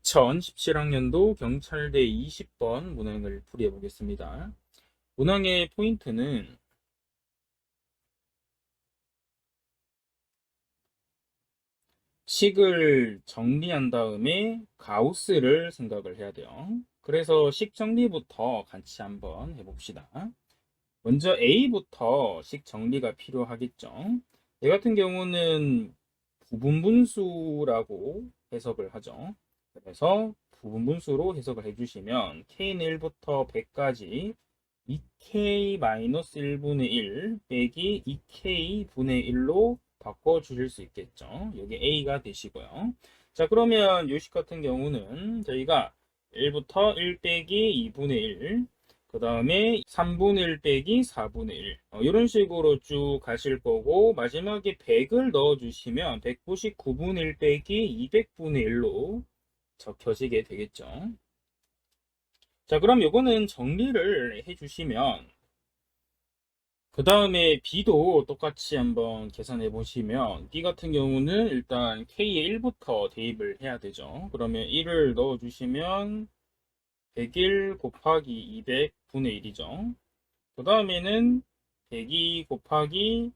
2017학년도 경찰대 20번 문항을 풀이해 보겠습니다. 문항의 포인트는 식을 정리한 다음에 가우스를 생각을 해야 돼요. 그래서 식 정리부터 같이 한번 해봅시다. 먼저 A부터 식 정리가 필요하겠죠. 얘 같은 경우는 부분분수라고 해석을 하죠. 그래서 부분분수로 해석을 해주시면 K는 1부터 100까지 2K-1분의 1 빼기 2K분의 1로 바꿔주실 수 있겠죠. 여기 A가 되시고요. 자, 그러면 요식 같은 경우는 저희가 1부터 1 빼기 2분의 1, 그 다음에 3분의 1 빼기 4분의 1 이런 식으로 쭉 가실 거고, 마지막에 100을 넣어주시면 199분의 1 빼기 200분의 1로 적혀지게 되겠죠. 자, 그럼 요거는 정리를 해주시면 그 다음에 B도 똑같이 한번 계산해 보시면, B 같은 경우는 일단 K에 1부터 대입을 해야 되죠. 그러면 1을 넣어주시면 101 곱하기 200분의 1이죠. 그 다음에는 102 곱하기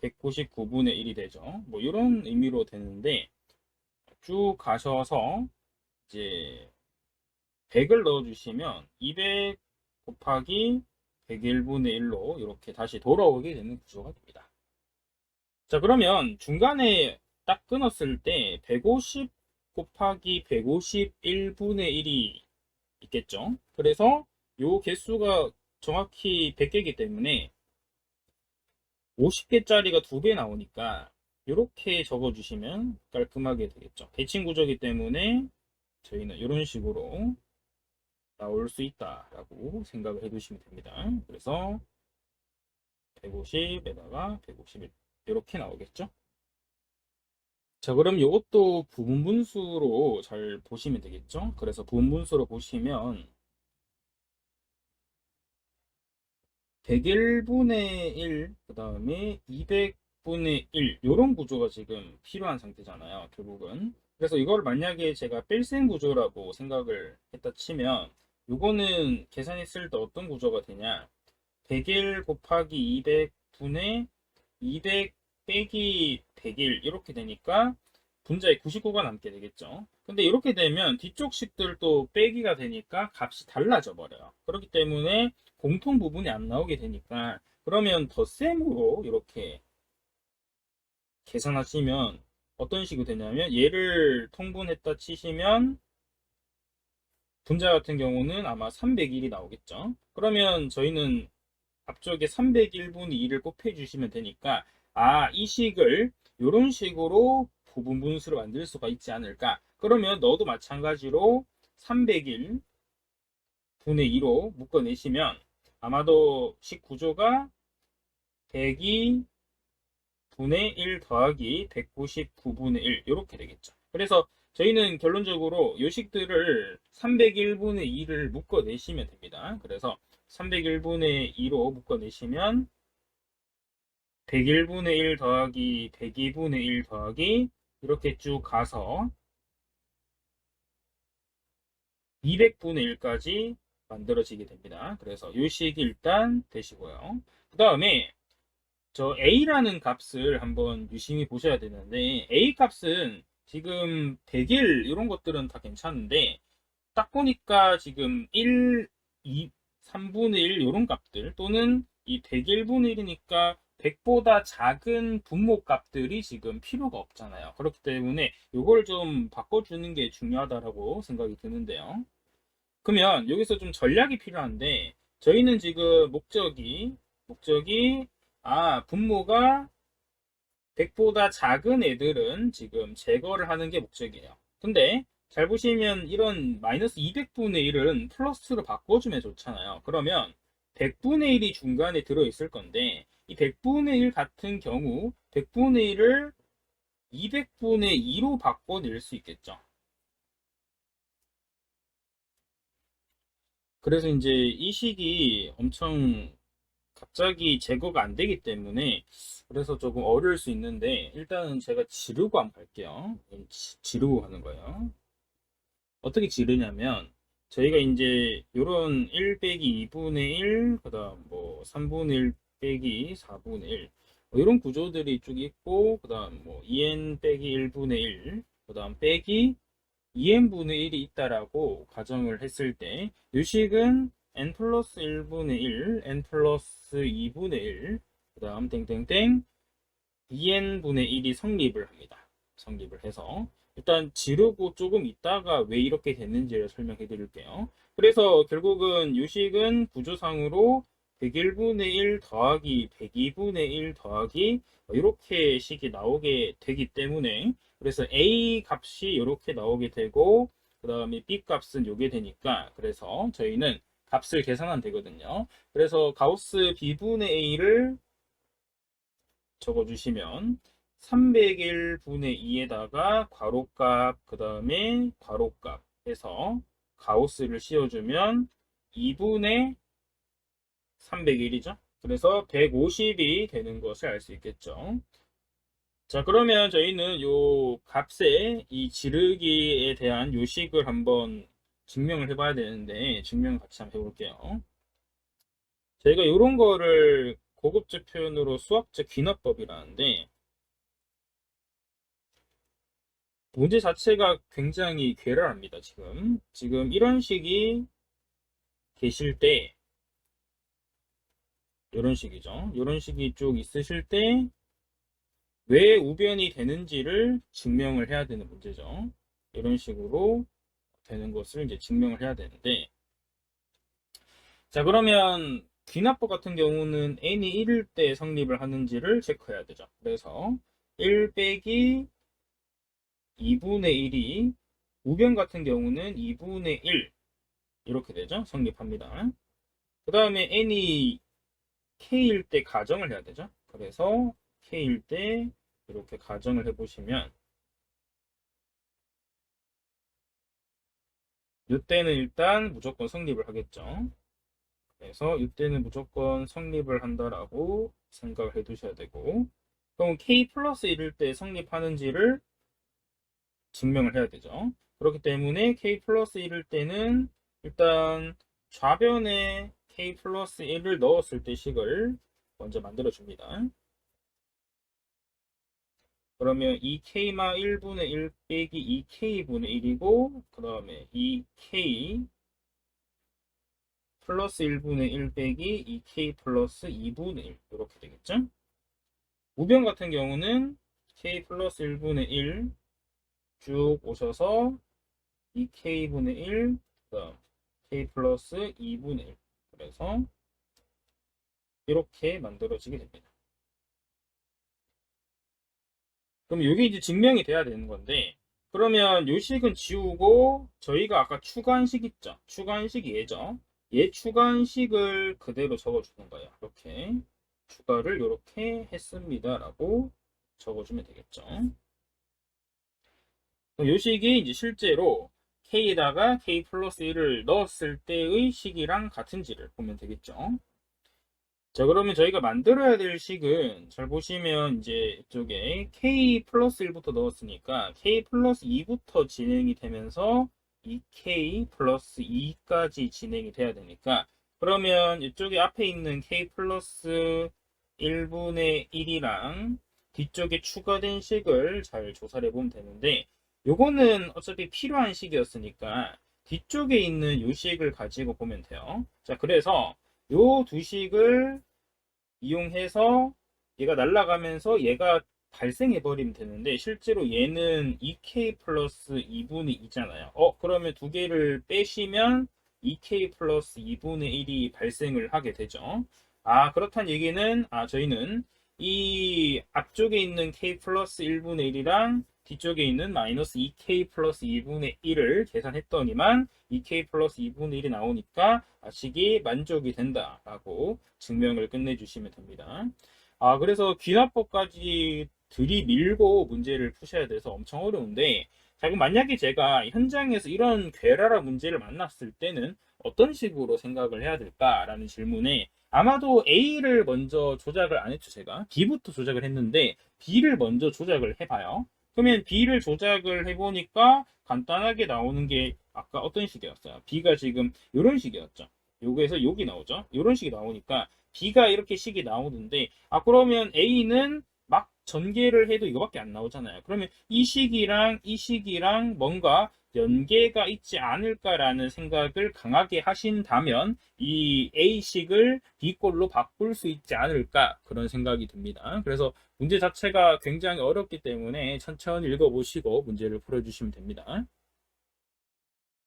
199분의 1이 되죠. 뭐 이런 의미로 되는데, 쭉 가셔서 이제 100을 넣어주시면 200 곱하기 101분의 1로 이렇게 다시 돌아오게 되는 구조가 됩니다. 자, 그러면 중간에 딱 끊었을 때 150 곱하기 151분의 1이 있겠죠. 그래서 요 개수가 정확히 100개이기 때문에 50개짜리가 2배 나오니까 이렇게 적어주시면 깔끔하게 되겠죠. 대칭 구조이기 때문에 저희는 이런 식으로 나올 수 있다라고 생각을 해두시면 됩니다. 그래서 150에다가 151 이렇게 나오겠죠. 자, 그럼 이것도 부분분수로 잘 보시면 되겠죠. 그래서 부분분수로 보시면 101분의 1, 그 다음에 200분의 1 이런 구조가 지금 필요한 상태잖아요, 결국은. 그래서 이걸 만약에 제가 뺄셈 구조라고 생각을 했다 치면, 요거는 계산했을 때 어떤 구조가 되냐, 101 곱하기 200분의 200 빼기 101 이렇게 되니까 분자에 99가 남게 되겠죠. 근데 이렇게 되면 뒤쪽 식들도 빼기가 되니까 값이 달라져 버려요. 그렇기 때문에 공통 부분이 안 나오게 되니까, 그러면 덧셈으로 이렇게 계산하시면 어떤 식으로 되냐면, 얘를 통분했다 치시면 분자 같은 경우는 아마 301이 나오겠죠. 그러면 저희는 앞쪽에 301분의 2를 곱해주시면 되니까, 이 식을 이런 식으로 부분 분수를 만들 수가 있지 않을까. 그러면 너도 마찬가지로 301분의 2로 묶어내시면 아마도 식 구조가 102분의 1 더하기 199분의 1 이렇게 되겠죠. 그래서 저희는 결론적으로 요식들을 301분의 2를 묶어내시면 됩니다. 그래서 301분의 2로 묶어내시면 101분의 1 더하기 102분의 1 더하기 이렇게 쭉 가서 200분의 1까지 만들어지게 됩니다. 그래서 이 식이 일단 되시고요. 그 다음에 저 A라는 값을 한번 유심히 보셔야 되는데, A 값은 지금 100일 이런 것들은 다 괜찮은데, 딱 보니까 지금 1, 2, 3분의 1 이런 값들, 또는 이 101분의 1이니까 100보다 작은 분모 값들이 지금 필요가 없잖아요. 그렇기 때문에 이걸 좀 바꿔주는 게 중요하다고 생각이 드는데요. 그러면 여기서 좀 전략이 필요한데, 저희는 지금 목적이 분모가 100보다 작은 애들은 지금 제거를 하는 게 목적이에요. 근데 잘 보시면 이런 마이너스 200분의 1은 플러스로 바꿔주면 좋잖아요. 그러면 100분의 1이 중간에 들어있을 건데, 이 100분의 1 같은 경우 100분의 1을 200분의 2로 바꿔낼 수 있겠죠. 그래서 이제 이 식이 엄청 갑자기 제거가 안 되기 때문에, 그래서 조금 어려울 수 있는데, 일단은 제가 지르고 한번 갈게요. 지르고 가는 거예요. 어떻게 지르냐면 저희가 이제 요런 1 빼기 2분의 1, 그 다음 뭐 3분의 1 빼기 4분의 1 이런 구조들이 쭉 있고, 그 다음 뭐 2n 빼기 1분의 1, 그 다음 빼기 2n분의 1이 있다라고 가정을 했을 때 요식은 n 플러스 1분의 1, n 플러스 2분의 1, 그 다음 땡땡땡 2n분의 1이 성립을 합니다. 성립을 해서 일단 지르고 조금 있다가 왜 이렇게 됐는지를 설명해 드릴게요. 그래서 결국은 요식은 구조상으로 101분의 1 더하기 102분의 1 더하기 이렇게 식이 나오게 되기 때문에, 그래서 A 값이 이렇게 나오게 되고 그 다음에 B 값은 요게 되니까, 그래서 저희는 값을 계산하면 되거든요. 그래서 가우스 B분의 A를 적어주시면 301분의 2에다가 괄호값, 그 다음에 괄호값 해서 가우스를 씌워주면 2분의 301이죠. 그래서 150이 되는 것을 알 수 있겠죠. 자, 그러면 저희는 요 값의 이 지르기에 대한 요식을 한번 증명을 해봐야 되는데, 증명 같이 한번 해볼게요. 저희가 이런 거를 고급적 표현으로 수학적 귀납법이라는데, 문제 자체가 굉장히 괴랄합니다. 지금 이런 식이 계실 때, 이런 식이죠. 이런 식이 쭉 있으실 때 왜 우변이 되는지를 증명을 해야 되는 문제죠. 이런 식으로 되는 것을 이제 증명을 해야 되는데, 자, 그러면 귀납법 같은 경우는 n이 1일 때 성립을 하는지를 체크해야 되죠. 그래서 1 빼기 2분의 1이, 우변 같은 경우는 2분의 1 이렇게 되죠. 성립합니다. 그 다음에 n이 k일 때 가정을 해야 되죠. 그래서 k일 때 이렇게 가정을 해보시면 이때는 일단 무조건 성립을 하겠죠. 그래서 이때는 무조건 성립을 한다라고 생각을 해 두셔야 되고, 그럼 k 플러스 1일 때 성립하는지를 증명을 해야 되죠. 그렇기 때문에 k 플러스 1일 때는 일단 좌변에 k 플러스 1을 넣었을 때 식을 먼저 만들어 줍니다. 그러면 2k마 1분의 1 빼기 2k분의 1이고, 그 다음에 2k 플러스 1분의 1 빼기 2k 플러스 2분의 1 이렇게 되겠죠? 우변 같은 경우는 k 플러스 1분의 1 쭉 오셔서 2k분의 1, 그다음 k 플러스 2분의 1, 그래서 이렇게 만들어지게 됩니다. 그럼 이게 이제 증명이 돼야 되는 건데, 그러면 요 식은 지우고 저희가 아까 추가한식 있죠? 추가한식이 얘죠? 얘 추가한식을 그대로 적어주는 거예요. 이렇게 추가를 이렇게 했습니다 라고 적어주면 되겠죠. 그럼 요 식이 이제 실제로 k에다가 k 플러스 1을 넣었을 때의 식이랑 같은지를 보면 되겠죠. 자, 그러면 저희가 만들어야 될 식은 잘 보시면 이제 이쪽에 k 플러스 1부터 넣었으니까 k 플러스 2부터 진행이 되면서 2k 플러스 2까지 진행이 돼야 되니까, 그러면 이쪽에 앞에 있는 k 플러스 1분의 1이랑 뒤쪽에 추가된 식을 잘 조사를 해보면 되는데, 요거는 어차피 필요한 식이었으니까 뒤쪽에 있는 요 식을 가지고 보면 돼요. 자, 그래서 요 두 식을 이용해서 얘가 날아가면서 얘가 발생해 버리면 되는데, 실제로 얘는 2k 플러스 2분의 2잖아요. 그러면 두 개를 빼시면 2k 플러스 2분의 1이 발생을 하게 되죠. 그렇다는 얘기는 저희는 이 앞쪽에 있는 k 플러스 1분의 1이랑 뒤쪽에 있는 마이너스 2k 플러스 2분의 1을 계산했더니만 2k 플러스 2분의 1이 나오니까 식이 만족이 된다라고 증명을 끝내주시면 됩니다. 그래서 귀납법까지 들이밀고 문제를 푸셔야 돼서 엄청 어려운데, 자, 그럼 만약에 제가 현장에서 이런 괴랄한 문제를 만났을 때는 어떤 식으로 생각을 해야 될까라는 질문에, 아마도 A를 먼저 조작을 안 했죠. 제가 B부터 조작을 했는데 B를 먼저 조작을 해봐요. 그러면 B를 조작을 해보니까 간단하게 나오는 게 아까 어떤 식이었어요? B가 지금 이런 식이었죠. 요거에서 여기 나오죠. 이런 식이 나오니까 B가 이렇게 식이 나오는데 그러면 A는 막 전개를 해도 이거밖에 안 나오잖아요. 그러면 이 식이랑 이 식이랑 뭔가 연계가 있지 않을까라는 생각을 강하게 하신다면 이 A식을 B꼴로 바꿀 수 있지 않을까 그런 생각이 듭니다. 그래서 문제 자체가 굉장히 어렵기 때문에 천천히 읽어보시고 문제를 풀어주시면 됩니다.